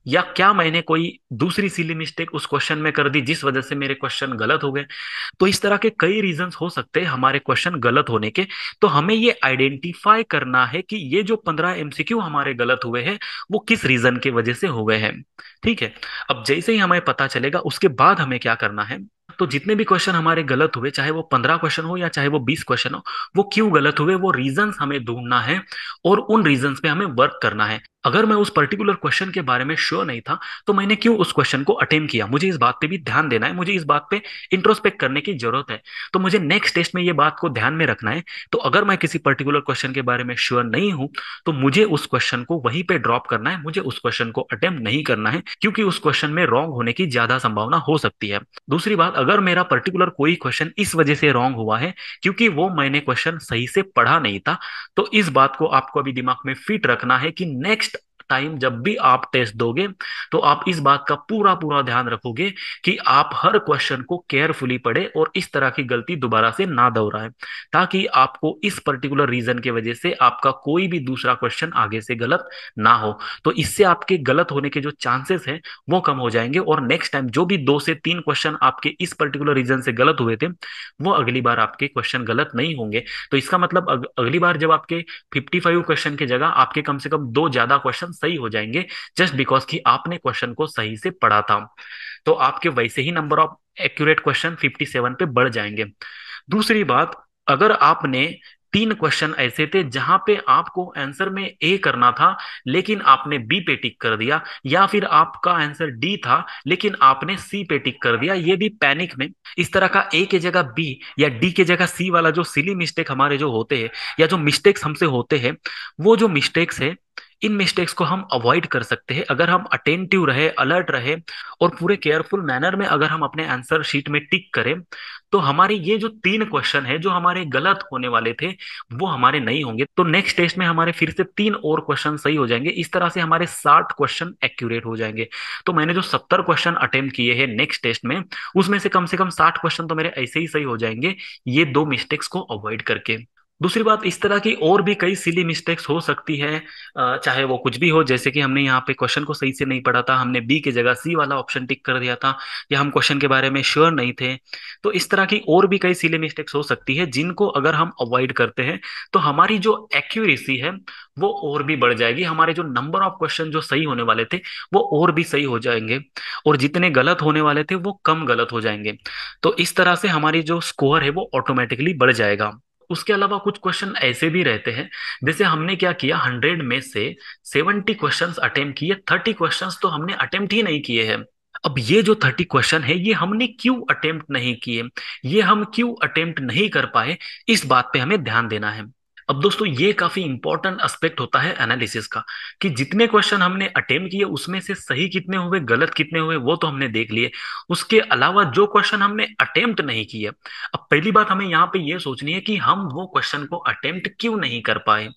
या क्या मैंने कोई दूसरी सिली मिस्टेक उस क्वेश्चन में कर दी जिस वजह से मेरे क्वेश्चन गलत हो गए? तो इस तरह के कई रीजंस हो सकते हैं हमारे क्वेश्चन गलत होने के। तो हमें ये आइडेंटिफाई करना है कि ये जो 15 एमसीक्यू हमारे गलत हुए हैं वो किस रीजन की वजह से हुए हैं। ठीक है, अब जैसे ही हमें पता चलेगा उसके बाद हमें क्या करना है। तो जितने भी क्वेश्चन हमारे गलत हुए, चाहे वो 15 क्वेश्चन हो या चाहे वो 20 क्वेश्चन हो, वो क्यों गलत हुए वो रीजंस हमें ढूंढना है और उन रीजंस पे हमें वर्क करना है। अगर मैं उस पर्टिकुलर क्वेश्चन के बारे में श्योर नहीं था तो मैंने क्यों उस क्वेश्चन को अटेम्प्ट किया, मुझे इस बात पे भी ध्यान देना है, मुझे इस बात पे इंट्रोस्पेक्ट करने की जरूरत है। तो मुझे नेक्स्ट टेस्ट में ये बात को ध्यान में रखना है। तो अगर मैं किसी पर्टिकुलर क्वेश्चन के बारे में श्योर नहीं हूं तो मुझे उस क्वेश्चन को वहीं पे ड्रॉप करना है, मुझे उस क्वेश्चन को अटेम्प्ट नहीं करना है, क्योंकि उस क्वेश्चन में रॉन्ग होने की ज्यादा संभावना हो सकती है। दूसरी बात, अगर मेरा पर्टिकुलर कोई क्वेश्चन इस वजह से रॉन्ग हुआ है क्योंकि वो मैंने क्वेश्चन सही से पढ़ा नहीं था, तो इस बात को आपको अभी दिमाग में फिट रखना है कि नेक्स्ट टाइम जब भी आप टेस्ट दोगे तो आप इस बात का पूरा पूरा ध्यान रखोगे कि आप हर क्वेश्चन को केयरफुली पढ़े और इस तरह की गलती दोबारा से ना दोहराएं, ताकि आपको इस पर्टिकुलर रीजन की वजह से आपका कोई भी दूसरा क्वेश्चन आगे से गलत ना हो। तो इससे आपके गलत होने के जो चांसेस है वो कम हो जाएंगे, और नेक्स्ट टाइम जो भी 2 से 3 क्वेश्चन आपके इस पर्टिकुलर रीजन से गलत हुए थे वो अगली बार आपके क्वेश्चन गलत नहीं होंगे। तो इसका मतलब अगली बार जब आपके 55 क्वेश्चन की जगह आपके कम से कम 2 ज्यादा क्वेश्चन सही हो जाएंगे, जस्ट बिकॉज कि आपने क्वेश्चन को सही से पढ़ा था। तो आपके वैसे ही नंबर ऑफ एक्यूरेट क्वेश्चन 57 पे बढ़ जाएंगे। दूसरी बात, अगर आपने 3 क्वेश्चन ऐसे थे जहां पे आपको आंसर में ए करना था लेकिन आपने बी पे टिक कर दिया, या फिर आपका आंसर डी था लेकिन आपने सी पे टिक कर दिया, ये भी पैनिक में इस तरह का ए के जगह बी या डी के जगह सी वाला जो सिली मिस्टेक हमारे जो होते हैं या जो मिस्टेक्स हमसे होते हैं, वो जो मिस्टेक्स है इन मिस्टेक्स को हम अवॉइड कर सकते हैं अगर हम अटेंटिव रहे, अलर्ट रहे और पूरे केयरफुल मैनर में अगर हम अपने आंसर शीट में टिक करें। तो हमारे ये जो 3 क्वेश्चन है जो हमारे गलत होने वाले थे वो हमारे नहीं होंगे। तो नेक्स्ट टेस्ट में हमारे फिर से 3 और क्वेश्चन सही हो जाएंगे, इस तरह से हमारे 60 क्वेश्चन एक्यूरेट हो जाएंगे। तो मैंने जो 70 क्वेश्चन अटेम्प्ट किए हैं नेक्स्ट टेस्ट में, उसमें से कम 60 क्वेश्चन तो मेरे ऐसे ही सही हो जाएंगे, ये 2 मिस्टेक्स को अवॉइड करके। दूसरी बात, इस तरह की और भी कई सिली मिस्टेक्स हो सकती है, चाहे वो कुछ भी हो, जैसे कि हमने यहाँ पे क्वेश्चन को सही से नहीं पढ़ा था, हमने बी की जगह सी वाला ऑप्शन टिक कर दिया था, या हम क्वेश्चन के बारे में श्योर नहीं थे। तो इस तरह की और भी कई सिली मिस्टेक्स हो सकती है जिनको अगर हम अवॉइड करते हैं तो हमारी जो एक्यूरेसी है वो और भी बढ़ जाएगी, हमारे जो नंबर ऑफ क्वेश्चन जो सही होने वाले थे वो और भी सही हो जाएंगे, और जितने गलत होने वाले थे वो कम गलत हो जाएंगे। तो इस तरह से हमारी जो स्कोर है वो ऑटोमेटिकली बढ़ जाएगा। उसके अलावा कुछ क्वेश्चन ऐसे भी रहते हैं, जैसे हमने क्या किया, 100 में से 70 क्वेश्चंस अटेम्प्ट किए, 30 क्वेश्चंस तो हमने अटेम्प्ट ही नहीं किए हैं। अब ये जो 30 क्वेश्चन है ये हमने क्यों अटेम्प्ट नहीं किए, ये हम क्यों अटेम्प्ट नहीं कर पाए, इस बात पे हमें ध्यान देना है। अब दोस्तों ये काफी इंपॉर्टेंट एस्पेक्ट होता है एनालिसिस का, कि जितने क्वेश्चन हमने अटेम्प्ट किए उसमें से सही कितने हुए गलत कितने हुए वो तो हमने देख लिए। उसके अलावा जो क्वेश्चन हमने अटेम्प्ट नहीं किए, अब पहली बात हमें यहाँ पे ये सोचनी है कि हम वो क्वेश्चन को अटेम्प्ट क्यों नहीं कर पाए।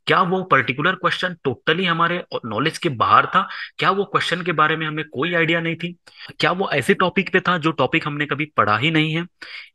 क्या वो पर्टिकुलर क्वेश्चन टोटली हमारे नॉलेज के बाहर था, क्या वो क्वेश्चन के बारे में हमें कोई आइडिया नहीं थी, क्या वो ऐसे टॉपिक पे था जो टॉपिक हमने कभी पढ़ा ही नहीं है,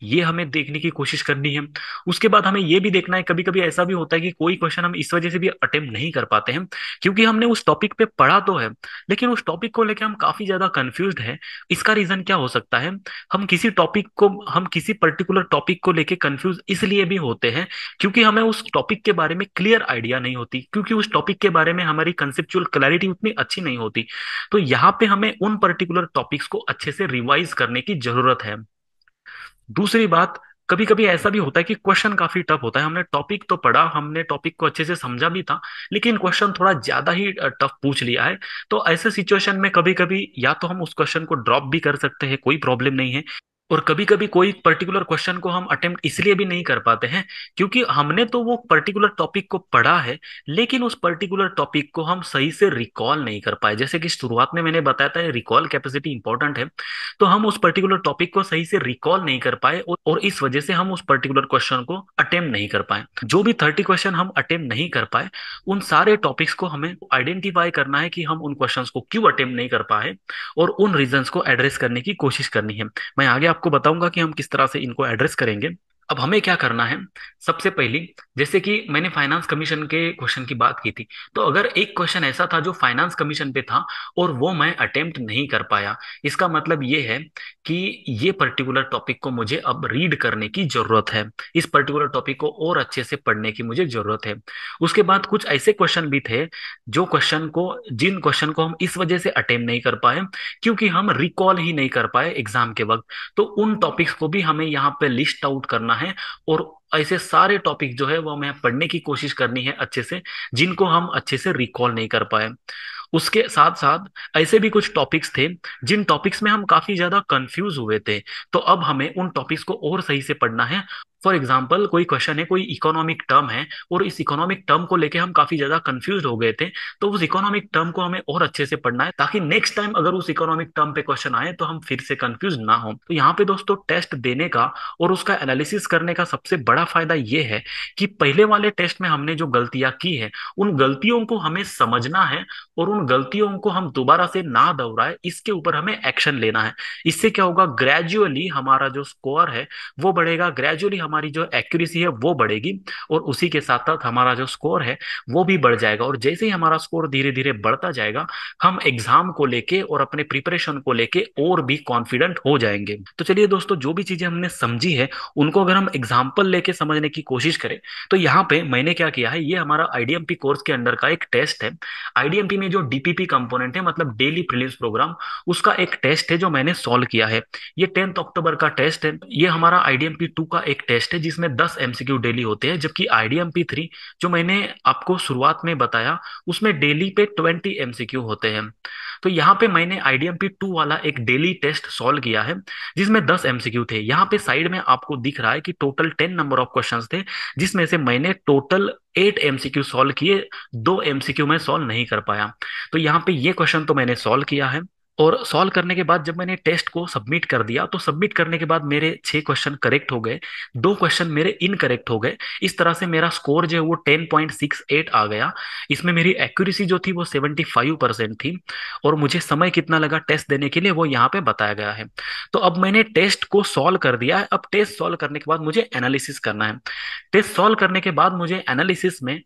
ये हमें देखने की कोशिश करनी है। उसके बाद हमें ये भी देखना है, कभी कभी ऐसा भी होता है कि कोई क्वेश्चन हम इस वजह से भी अटेम्प्ट नहीं कर पाते हैं क्योंकि हमने उस टॉपिक पे पढ़ा तो है लेकिन उस टॉपिक को लेकर हम काफी ज्यादा कंफ्यूज्ड है। इसका रीजन क्या हो सकता है, हम किसी पर्टिकुलर टॉपिक को लेकर कंफ्यूज इसलिए भी होते हैं क्योंकि हमें उस टॉपिक के बारे में क्लियर आइडिया नहीं होती, क्योंकि उस टॉपिक के बारे में हमारी कंसेप्चुअल क्लैरिटी उतनी अच्छी नहीं होती। तो यहाँ पे हमें उन पर्टिकुलर टॉपिक्स को अच्छे से रिवाइज करने की जरूरत है। दूसरी बात, कभी कभी ऐसा भी होता है कि क्वेश्चन काफी टफ होता है, हमने टॉपिक तो पढ़ा, हमने टॉपिक को अच्छे से समझा भी था, लेकिन क्वेश्चन थोड़ा ज्यादा ही टफ पूछ लिया है। तो ऐसे सिचुएशन में कभी कभी या तो हम उस क्वेश्चन को ड्रॉप भी कर सकते हैं, कोई प्रॉब्लम नहीं है। और कभी कभी कोई पर्टिकुलर क्वेश्चन को हम अटेम्प्ट इसलिए भी नहीं कर पाते हैं क्योंकि हमने तो वो पर्टिकुलर टॉपिक को पढ़ा है लेकिन उस पर्टिकुलर टॉपिक को हम सही से रिकॉल नहीं कर पाए। जैसे कि शुरुआत में मैंने बताया था रिकॉल कैपेसिटी इंपॉर्टेंट है, तो हम उस पर्टिकुलर टॉपिक को सही से रिकॉल नहीं कर पाए और इस वजह से हम उस पर्टिकुलर क्वेश्चन को अटेम्प्ट नहीं कर पाए। जो भी 30 क्वेश्चन हम अटेम्प्ट नहीं कर पाए उन सारे टॉपिक्स को हमें आइडेंटिफाई करना है कि हम उन क्वेश्चंस को क्यों अटेम्प्ट नहीं कर पाए और उन रीजंस को एड्रेस करने की कोशिश करनी है। मैं आगे आपको बताऊंगा कि हम किस तरह से इनको एड्रेस करेंगे। अब हमें क्या करना है, सबसे पहली, जैसे कि मैंने फाइनेंस कमीशन के क्वेश्चन की बात की थी, तो अगर एक क्वेश्चन ऐसा था जो फाइनेंस कमीशन पे था और वो मैं अटेम्प्ट नहीं कर पाया, इसका मतलब ये है कि ये पर्टिकुलर टॉपिक को मुझे अब रीड करने की जरूरत है, इस पर्टिकुलर टॉपिक को और अच्छे से पढ़ने की मुझे जरूरत है। उसके बाद कुछ ऐसे क्वेश्चन भी थे जिन क्वेश्चन को हम इस वजह से अटेम्प्ट नहीं कर पाए क्योंकि हम रिकॉल ही नहीं कर पाए एग्जाम के वक्त। तो उन टॉपिक्स को भी हमें यहाँ पे लिस्ट आउट करना है और ऐसे सारे टॉपिक जो है वो हमें पढ़ने की कोशिश करनी है अच्छे से, जिनको हम अच्छे से रिकॉल नहीं कर पाए। उसके साथ साथ ऐसे भी कुछ टॉपिक्स थे जिन टॉपिक्स में हम काफी ज्यादा कंफ्यूज हुए थे, तो अब हमें उन टॉपिक्स को और सही से पढ़ना है। फॉर एग्जाम्पल, कोई क्वेश्चन है, कोई इकोनॉमिक टर्म है, और इस इकोनॉमिक टर्म को लेके हम काफी ज्यादा कंफ्यूज हो गए थे, तो उस इकोनॉमिक टर्म को हमें और अच्छे से पढ़ना है, ताकि नेक्स्ट टाइम अगर उस इकोनॉमिक टर्म पे क्वेश्चन आए तो हम फिर से कंफ्यूज ना हो। तो यहाँ पे दोस्तों टेस्ट देने का और उसका एनालिसिस करने का सबसे बड़ा फायदा ये है कि पहले वाले टेस्ट में हमने जो गलतियां की है, उन गलतियों को हमें समझना है, और उन गलतियों को हम दोबारा से ना दोहराए, इसके ऊपर हमें एक्शन लेना है। इससे क्या होगा, ग्रेजुअली हमारा जो स्कोर है वो बढ़ेगा, ग्रेजुअली हमारी जो एक्यूरेसी है वो बढ़ेगी, और उसी के साथ साथ हमारा जो स्कोर है वो भी बढ़ जाएगा। और जैसे ही हमारा स्कोर धीरे धीरे बढ़ता जाएगा, हम एग्जाम को लेके और अपने प्रिपरेशन को लेके और भी कॉन्फिडेंट हो जाएंगे। तो चलिए दोस्तों, जो भी चीजें हमने समझी है उनको अगर हम एग्जाम्पल लेके समझने की कोशिश करें, तो यहाँ पे मैंने क्या किया है, ये हमारा आईडीएमपी कोर्स के अंडर का एक टेस्ट है। आईडीएमपी में जो डीपीपी कंपोनेंट है, मतलब डेली प्रीलिम्स प्रोग्राम, उसका एक टेस्ट है जो मैंने सॉल्व किया है। ये 10 अक्टूबर का टेस्ट है। ये हमारा आईडीएमपी 2 का एक टेस्ट है जिसमें 10 एमसीक्यू डेली होते हैं, जबकि आईडीएमपी 3 जो मैंने आपको शुरुआत में बताया, उसमें डेली पे 20 एमसीक्यू होते हैं। तो यहाँ पे मैंने आईडीएमपी 2 वाला एक डेली टेस्ट सॉल्व किया है जिसमें 10 एमसीक्यू थे। यहाँ पे साइड में आपको दिख रहा है कि टोटल 10 नंबर ऑफ क्वेश्चंस थे, जिसमें से मैंने टोटल 8 एमसीक्यू सॉल्व किए, 2 एमसीक्यू में सॉल्व नहीं कर पाया। तो यहाँ पे ये क्वेश्चन तो मैंने सॉल्व किया है। और सॉल्व करने के बाद जब मैंने टेस्ट को सबमिट कर दिया, तो सबमिट करने के बाद मेरे 6 क्वेश्चन करेक्ट हो गए, 2 क्वेश्चन मेरे इनकरेक्ट हो गए। इस तरह से मेरा स्कोर जो है वो 10.68 आ गया। इसमें मेरी एक्यूरेसी जो थी वो 75% थी, और मुझे समय कितना लगा टेस्ट देने के लिए वो यहाँ पे बताया गया है। तो अब मैंने टेस्ट को सॉल्व कर दिया है। अब टेस्ट सॉल्व करने के बाद मुझे एनालिसिस करना है। टेस्ट सॉल्व करने के बाद मुझे एनालिसिस में,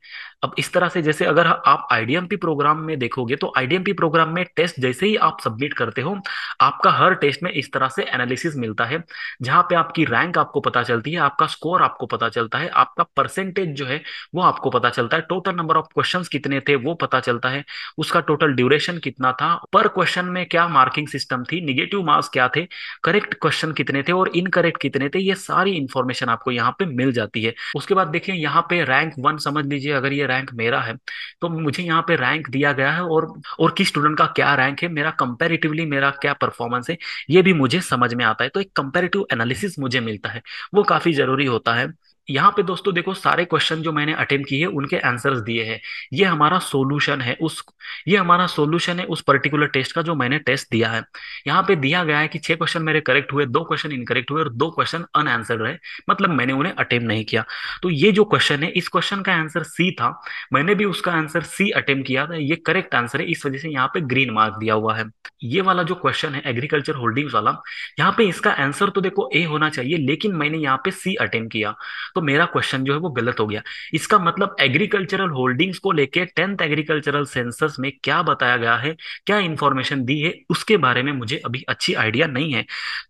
अब इस तरह से, जैसे अगर आप आईडीएमपी प्रोग्राम में देखोगे, तो आईडीएमपी प्रोग्राम में टेस्ट जैसे ही आप सबमिट करते हो, आपका हर टेस्ट में इस तरह से एनालिसिस मिलता है, जहां पे आपकी रैंक आपको पता चलती है, आपका स्कोर आपको पता चलता है, आपका परसेंटेज जो है वो आपको पता चलता है, टोटल नंबर ऑफ क्वेश्चंस कितने थे वो पता चलता है, उसका टोटल ड्यूरेशन कितना था, पर क्वेश्चन में क्या मार्किंग सिस्टम थी, निगेटिव मार्क्स क्या थे, करेक्ट क्वेश्चन कितने थे और इनकरेक्ट कितने थे, ये सारी इंफॉर्मेशन आपको यहाँ पे मिल जाती है। उसके बाद देखिए यहाँ पे रैंक 1 समझ लीजिए, अगर ये रैंक मेरा है, तो मुझे यहाँ पे रैंक दिया गया है, और किस स्टूडेंट का क्या रैंक है, मेरा कंपैरेटिवली मेरा क्या परफॉर्मेंस है, ये भी मुझे समझ में आता है। तो एक कंपैरेटिव एनालिसिस मुझे मिलता है, वो काफी जरूरी होता है। यहाँ पे दोस्तों देखो, सारे क्वेश्चन जो मैंने अटेम्प्ट किए उनके आंसर्स दिए हैं। ये हमारा सॉल्यूशन है उस ये हमारा सॉल्यूशन है उस पर्टिकुलर टेस्ट का जो मैंने टेस्ट दिया है। यहाँ पे दिया गया है कि 6 क्वेश्चन मेरे करेक्ट हुए, 2 क्वेश्चन इनकरेक्ट हुए और 2 क्वेश्चन अनआंसर्ड रहे, मतलब मैंने उन्हें अटेम्प्ट नहीं किया। तो ये जो क्वेश्चन है, इस क्वेश्चन का आंसर सी था, मैंने भी उसका आंसर सी अटेम्प्ट किया था, ये करेक्ट आंसर है, इस वजह से यहाँ पे ग्रीन मार्क दिया हुआ है। ये वाला जो क्वेश्चन है एग्रीकल्चर होल्डिंग्स वाला, यहाँ पे इसका आंसर तो देखो ए होना चाहिए, लेकिन मैंने यहाँ पे सी अटेम्प्ट किया, तो मेरा क्वेश्चन जो है वो गलत हो गया। इसका मतलब एग्रीकल्चरल होल्डिंग्स को लेके 10th एग्रीकल्चरल सेंसस में क्या बताया गया है, क्या इंफॉर्मेशन दी है, उसके बारे में मुझे अभी अच्छी आइडिया नहीं है।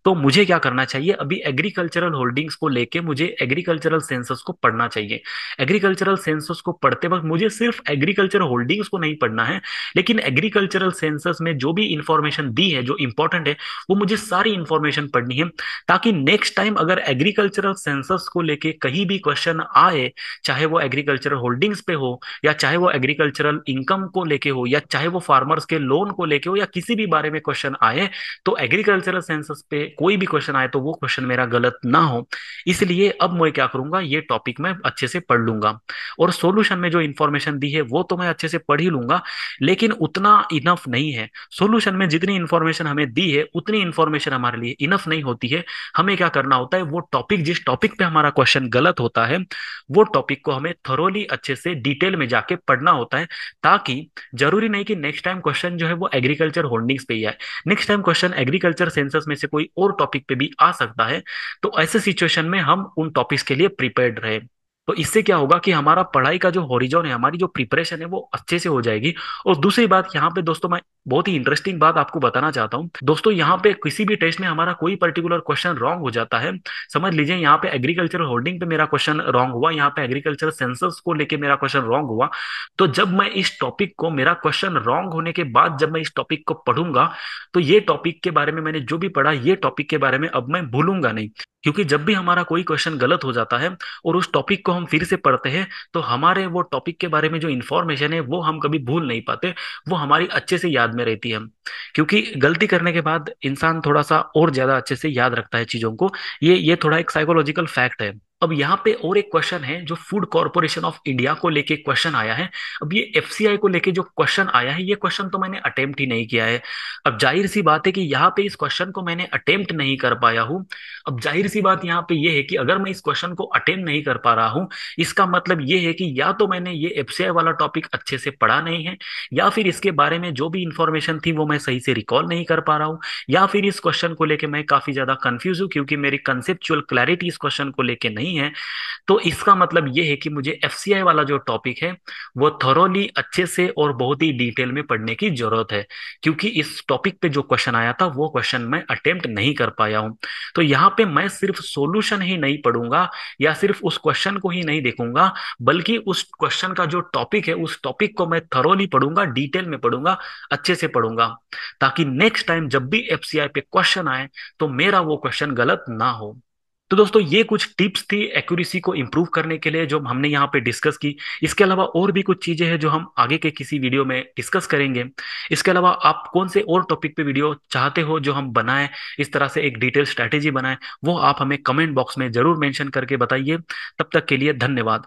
तो मुझे क्या करना चाहिए, अभी एग्रीकल्चरल होल्डिंग्स को लेके मुझे एग्रीकल्चरल सेंसस को पढ़ना चाहिए। एग्रीकल्चरल सेंसस को पढ़ते वक्त मुझे सिर्फ एग्रीकल्चर होल्डिंग्स को नहीं पढ़ना है, लेकिन एग्रीकल्चरल सेंसस में जो भी इंफॉर्मेशन दी है, जो इंपॉर्टेंट है, वो मुझे सारी इंफॉर्मेशन पढ़नी है, ताकि नेक्स्ट टाइम अगर एग्रीकल्चरल सेंसस को लेके कहीं भी क्वेश्चन आए, चाहे वो एग्रीकल्चरल होल्डिंग्स पे हो, या चाहे वो एग्रीकल्चरल इनकम को लेके हो, या चाहे वो फार्मर्स के लोन को लेके हो, या किसी भी बारे में क्वेश्चन आए, तो एग्रीकल्चरल सेंसस पे कोई भी क्वेश्चन आए तो वो क्वेश्चन मेरा गलत ना हो। इसलिए अब मैं क्या करूंगा, ये टॉपिक मैं अच्छे से पढ़ लूंगा, और सॉल्यूशन में जो इंफॉर्मेशन दी है वो तो मैं अच्छे से पढ़ ही लूंगा, लेकिन उतना इनफ नहीं है। सॉल्यूशन में जितनी इंफॉर्मेशन हमें दी है उतनी इंफॉर्मेशन हमारे लिए इनफ नहीं होती है। हमें क्या करना होता है, वो टॉपिक, जिस टॉपिक पे हमारा क्वेश्चन गलत होता है, वो टॉपिक को हमें थरोली अच्छे से डिटेल में जाके पढ़ना होता है, ताकि जरूरी नहीं कि नेक्स्ट टाइम क्वेश्चन जो है वो एग्रीकल्चर होल्डिंग्स पे ही आए, next time question agriculture census में से कोई और टॉपिक पे भी आ सकता है। तो ऐसे सिचुएशन में हम उन टॉपिक्स के लिए प्रिपेयर्ड रहे। तो इससे क्या होगा कि हमारा पढ़ाई का जो हॉरिजॉन है, हमारी जो प्रिपरेशन है वो अच्छे से हो जाएगी। और दूसरी बात यहाँ पे दोस्तों, मैं बहुत ही इंटरेस्टिंग बात आपको बताना चाहता हूँ दोस्तों। यहाँ पे किसी भी टेस्ट में हमारा कोई पर्टिकुलर क्वेश्चन रॉन्ग हो जाता है, समझ लीजिए यहाँ पे एग्रीकल्चर होल्डिंग पे मेरा क्वेश्चन रॉन्ग हुआ, यहाँ पे एग्रीकल्चर सेंसस को लेके मेरा क्वेश्चन रॉन्ग हुआ। तो जब मैं इस टॉपिक को, मेरा क्वेश्चन रॉन्ग होने के बाद जब मैं इस टॉपिक को पढ़ूंगा, तो ये टॉपिक के बारे में मैंने जो भी पढ़ा, ये टॉपिक के बारे में अब मैं भूलूंगा नहीं। क्योंकि जब भी हमारा कोई क्वेश्चन गलत हो जाता है और उस टॉपिक को हम फिर से पढ़ते हैं, तो हमारे वो टॉपिक के बारे में जो इन्फॉर्मेशन है वो हम कभी भूल नहीं पाते, वो हमारी अच्छे से याद में रहती है। क्योंकि गलती करने के बाद इंसान थोड़ा सा और ज्यादा अच्छे से याद रखता है चीजों को। ये थोड़ा एक साइकोलॉजिकल फैक्ट है। अब यहाँ पे और एक क्वेश्चन है जो फूड कॉर्पोरेशन ऑफ इंडिया को लेके क्वेश्चन आया है। अब ये एफसीआई को लेके जो क्वेश्चन आया है, ये क्वेश्चन तो मैंने अटेम्प्ट ही नहीं किया है। अब जाहिर सी बात है कि यहाँ पे इस क्वेश्चन को मैंने अटेम्प्ट नहीं कर पाया हूँ। अब जाहिर सी बात यहाँ पे ये है कि अगर मैं इस क्वेश्चन को अटेम्प्ट नहीं कर पा रहा हूँ, इसका मतलब ये है कि या तो मैंने ये एफसीआई वाला टॉपिक अच्छे से पढ़ा नहीं है, या फिर इसके बारे में जो भी इंफॉर्मेशन थी वो मैं सही से रिकॉल नहीं कर पा रहा हूँ, या फिर इस क्वेश्चन को लेके मैं काफी ज्यादा कंफ्यूज हूँ क्योंकि मेरी कंसेप्चुअल क्लैरिटी इस क्वेश्चन को लेके नहीं है। तो इसका मतलब ये है कि मुझे एफसीआई वाला जो टॉपिक है वो थॉरोली अच्छे से और बहुत ही डिटेल में पढ़ने की जरूरत है। क्योंकि इस टॉपिक पे जो क्वेश्चन आया था वो क्वेश्चन मैं अटेम्प्ट नहीं कर पाया हूँ। तो यहाँ पे मैं सिर्फ सॉल्यूशन ही नहीं पढ़ूंगा, या सिर्फ उस क्वेश्चन को ही नहीं देखूंगा, बल्कि उस क्वेश्चन का जो टॉपिक है उस टॉपिक को मैं थरोली पढ़ूंगा, डिटेल में पढ़ूंगा, अच्छे से पढ़ूंगा, ताकि नेक्स्ट टाइम जब भी एफसीआई पे क्वेश्चन आए तो मेरा वो क्वेश्चन गलत ना हो। तो दोस्तों ये कुछ टिप्स थी एक्यूरेसी को इंप्रूव करने के लिए जो हमने यहाँ पे डिस्कस की। इसके अलावा और भी कुछ चीजें हैं जो हम आगे के किसी वीडियो में डिस्कस करेंगे। इसके अलावा आप कौन से और टॉपिक पे वीडियो चाहते हो जो हम बनाएं, इस तरह से एक डिटेल स्ट्रैटेजी बनाएं, वो आप हमें कमेंट बॉक्स में जरूर मेंशन करके बताइए। तब तक के लिए धन्यवाद।